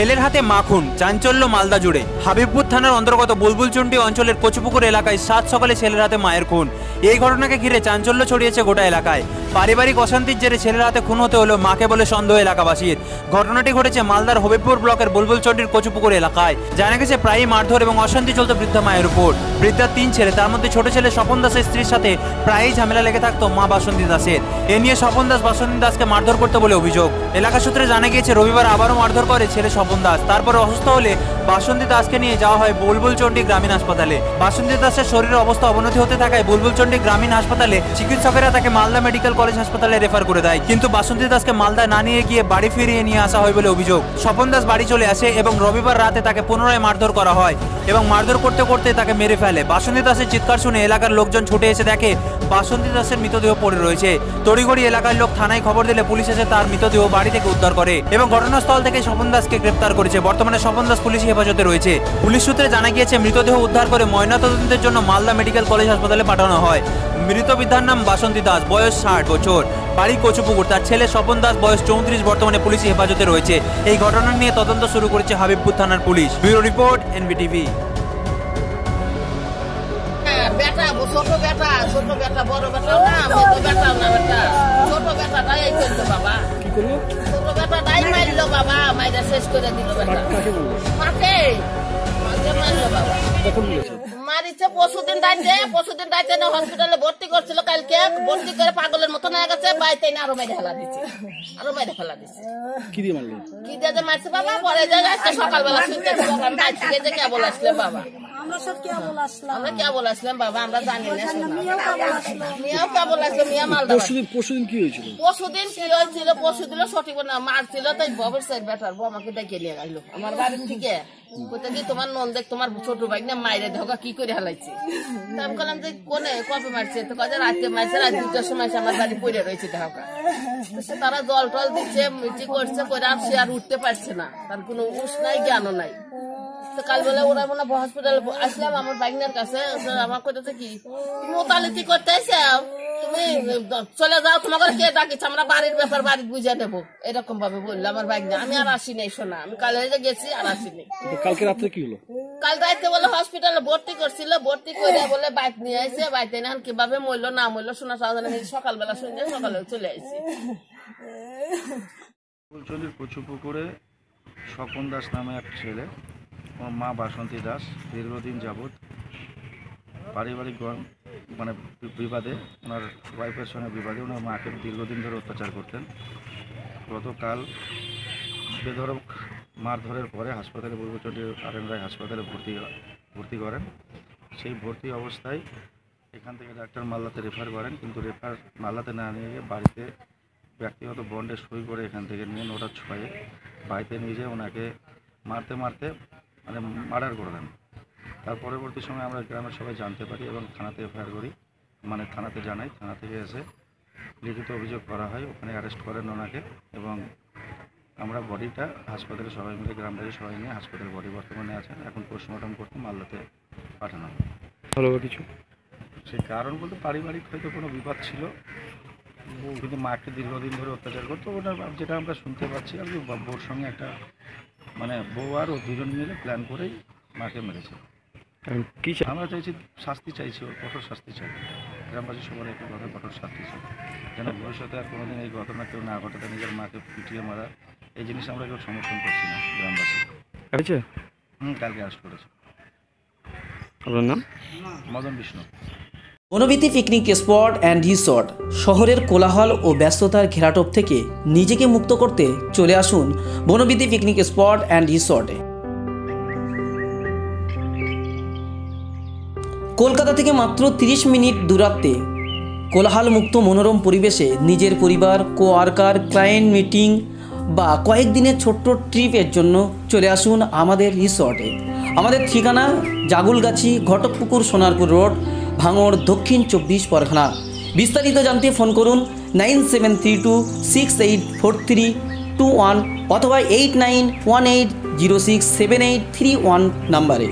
ছেলের হাতে মাখুন, চাঞ্চল্য মালদা জুড়ে। হাবিবপুর থানার অন্তর্গত বুলবুলচন্ডী অঞ্চলের কচুপুকুর এলাকায় সাত সকালে ছেলের হাতে মায়ের খুন। এই ঘটনাকে ঘিরে চাঞ্চল্য ছড়িয়েছে গোটা এলাকায়। পারিবারিক অশান্তির জেরে ছেলের হাতে খুন হতে হলো মাকে বলে সন্দেহ এলাকাবাসীর। ঘটনাটি ঘটেছে মালদার হবিবপুর ব্লকের বুলবুলচন্ডীর কচুপুকুর এলাকায়। জানা গেছে প্রায়ই মারধর এবং অশান্তি চলত বৃদ্ধা মায়ের উপর। বৃদ্ধার 3 ছেলে, তার মধ্যে ছোট ছেলে স্বপন দাসের স্ত্রীর সাথে প্রায়ই ঝামেলা লেগে থাকতো মা বাসন্তী দাসের। এ নিয়ে স্বপন দাস বাসন্তী দাসকে মারধর করতে বলে অভিযোগ। এলাকা সূত্রে জানা গিয়েছে রবিবার আবারও মারধর করে ছেলে স্বপন দাস। তারপরে অসুস্থ হলে বাসন্তী দাসকে নিয়ে যাওয়া হয় বুলবুলচন্ডী গ্রামীণ হাসপাতালে। বাসন্তী দাসের শরীরের অবস্থা অবনতি হতে থাকায় বুলবুলচন্ডী গ্রামীণ হাসপাতালে চিকিৎসকেরা তাকে মালদা মেডিকেল কলেজ হাসপাতালে রেফার করে দেয়। কিন্তু বাসন্তী দাসকে মালদা না নিয়ে গিয়ে বাড়ি ফিরিয়ে নিয়ে আসা হয় বলে অভিযোগ। স্বপন দাস বাড়ি চলে আসে এবং রবিবার রাতে তাকে পুনরায় মারধর করা হয় এবং মারধর করতে করতে তাকে মেরে ফেলে। বাসন্তী দাসের চিৎকার শুনে এলাকার লোকজন ছুটে এসে দেখে বাসন্তী দাসের মৃতদেহ পড়ে রয়েছে। তড়িঘড়ি এলাকার লোক থানায় খবর দিলে পুলিশ এসে তার মৃতদেহ বাড়ি থেকে উদ্ধার করে এবং ঘটনাস্থল থেকে স্বপন দাসকে গ্রেপ্তার করেছে। বর্তমানে স্বপন দাস পুলিশ হেফাজতে রয়েছে। পুলিশ সূত্রে জানা গিয়েছে মৃতদেহ উদ্ধার করে ময়নাতদন্তের জন্য মালদা মেডিকেল কলেজ হাসপাতালে পাঠানো হয়। মৃত বৃদ্ধার নাম বাসন্তী দাস, বয়স 60 বছর, বাড়ি কচুপুকুর। তার ছেলে স্বপন দাস, বয়স 34, বর্তমানে পুলিশ হেফাজতে রয়েছে। এই ঘটনা নিয়ে তদন্ত শুরু করেছে হাবিবপুর থানার পুলিশ। Bureau report, NBTV. ছোট বেটা বড় বেটা না, বেটা না, বেটা ছোট বেটাটাই এই চলতো বাবা। কি করলো? ছোট বেটাটাই মারলো বাবা, মাইরা শেষ করে দিল বেটা। মাকে মারলো বাবা। মারিছে পরশুদিন রাইতে না হসপিটালে ভর্তি করছিল। কালকে ভর্তি করে পাগলের মতন হয়ে গেছে। বাড়িতে না আরো মেরে ফেলা দিচ্ছে। কি দিয়ে মারলো? কি দিয়ে যে মারছে বাবা, পরে যে সকালবেলা শুনতে বাইর থেকে যে কেবল আসলে বাবা। আমরা কেবল আসলাম বাবা, আমরা জানি না। মিয়াও কেবল আসলো, মিয়া মালদা। পরশুদিন কি হয়েছিল? পরশুদিন সঠিক না মারছিল। তাই বাবার সাইড বেটার বউ আমাকে ডেকে নিয়ে গেল আমার বাড়ির থেকে। কোথায় কি তোমার নন্দেক তোমার ছোট ভাই না মাইরে ধোকা কি করে হালাইছে। আমি বললাম যে কোনে কবে মারছে? তো কাজে রাতে মারছে, রাত 2টার সময় আমার বাড়ি পড়ে রয়েছে ধোকা। তারা জল টল দিচ্ছে, মিটি করছে, করে আর সে আর উঠতে পারছে না। তার কোনো উস নাই, জ্ঞানও নাই। কালবেলা ওরা মনে হসপিটালে আসলাম আমার বাইকনার কাছে। আমার কথা কি তুমি ওতালিতি করতে চাও, তুমি চলে যাও, তোমাকে কে ডাকিছে, আমরা বাড়ির ব্যাপার বাড়ি বুঝে নেবো, এরকম ভাবে বললো আমার বাইকনা। আমি আর আসি নাই শোনা, আমি কালে গেছি আর আসি নাই। কালকে রাত্রে কি হলো? কাল রাতে বলে হসপিটালে ভর্তি করছিল, ভর্তি করে বলে বাইক নিয়ে আসছে। বাইক না কিভাবে মরলো না মরলো শোনা সকালবেলা শুনছে, সকালে চলে আসছি। কচুপুকুরে স্বপন দাস নামে এক ছেলে, ওর মা বাসন্তী দাস দীর্ঘদিন যাবৎ পারিবারিক মানে বিবাদে, ওনার ওয়াইফের সঙ্গে বিবাদে ওনার মাকে দীর্ঘদিন ধরে অত্যাচার করতেন। গতকাল বেধড়ক মারধরের পরে হাসপাতালে বুলবুলচন্ডী আরএন রায় হাসপাতালে ভর্তি করেন। সেই ভর্তি অবস্থায় এখান থেকে ডাক্তার মালদাতে রেফার করেন, কিন্তু রেফার মালদাতে না নিয়ে গিয়ে বাড়িতে ব্যক্তিগত বন্ডে সই করে এখান থেকে নিয়ে 9টার 6-এ বাড়িতে নিয়ে যেয়ে ওনাকে মারতে মানে মার্ডার করে দেন। তার পরবর্তী সময় আমরা গ্রামের সবাই জানতে পারি এবং থানাতে এফআইআর করি, মানে থানাতে জানাই। থানা থেকে এসে লিখিত অভিযোগ করা হয়, ওখানে অ্যারেস্ট করেন ওনাকে এবং আমরা বডিটা হাসপাতালে সবাই মিলে, গ্রামবাসী সবাই নিয়ে হাসপাতালে বডি বর্তমানে আছেন। এখন পোস্টমর্টম করতে মালদাতে পাঠানো হয়। ভালো কিছু সেই কারণ বলতে পারিবারিক হয়তো কোনো বিবাদ ছিল, কিন্তু মাকে দীর্ঘদিন ধরে অত্যাচার করতো। ওটা যেটা আমরা শুনতে পাচ্ছি আর কি, বউর সঙ্গে একটা মানে বউ আর ও দুজন মিলে প্ল্যান করেই মাকে মেরেছে। কি আমরা চাইছি শাস্তি, চাইছি ওর কঠোর শাস্তি চাই। গ্রামবাসী সবার একটা কথা, কঠোর শাস্তি চাই, যেন ভবিষ্যতে আর কোনোদিন এই ঘটনা কেউ না ঘটাতে। নিজের মাকে পিটিয়ে মারা এই জিনিস আমরা কেউ সমর্থন করছি না। গ্রামবাসী কালকে অ্যারেস্ট করেছে। আপনার নাম? Madan Bishnu. Bonobithi picnic spot and resort শহরের কোলাহল ও ব্যস্ততার ঘেরাটোপ থেকে নিজেকে মুক্ত করতে চলে আসুন বনবিথী পিকনিক স্পট অ্যান্ড রিসর্টে। কলকাতা থেকে মাত্র 30 মিনিট দূরত্বে কোলাহল মুক্ত মনোরম পরিবেশে নিজের পরিবার, কোয়ার্কার, ক্লায়েন্ট মিটিং বা কয়েকদিনের ছোট্ট ট্রিপের জন্য চলে আসুন আমাদের রিসর্টে। আমাদের ঠিকানা জাগুলগাছি, ঘটকপুকুর, সোনারপুর রোড, ভাঙড়, দক্ষিণ 24 পরগনা। বিস্তারিত জানতে ফোন করুন 9732684321 অথবা 8918067831 নাম্বারে।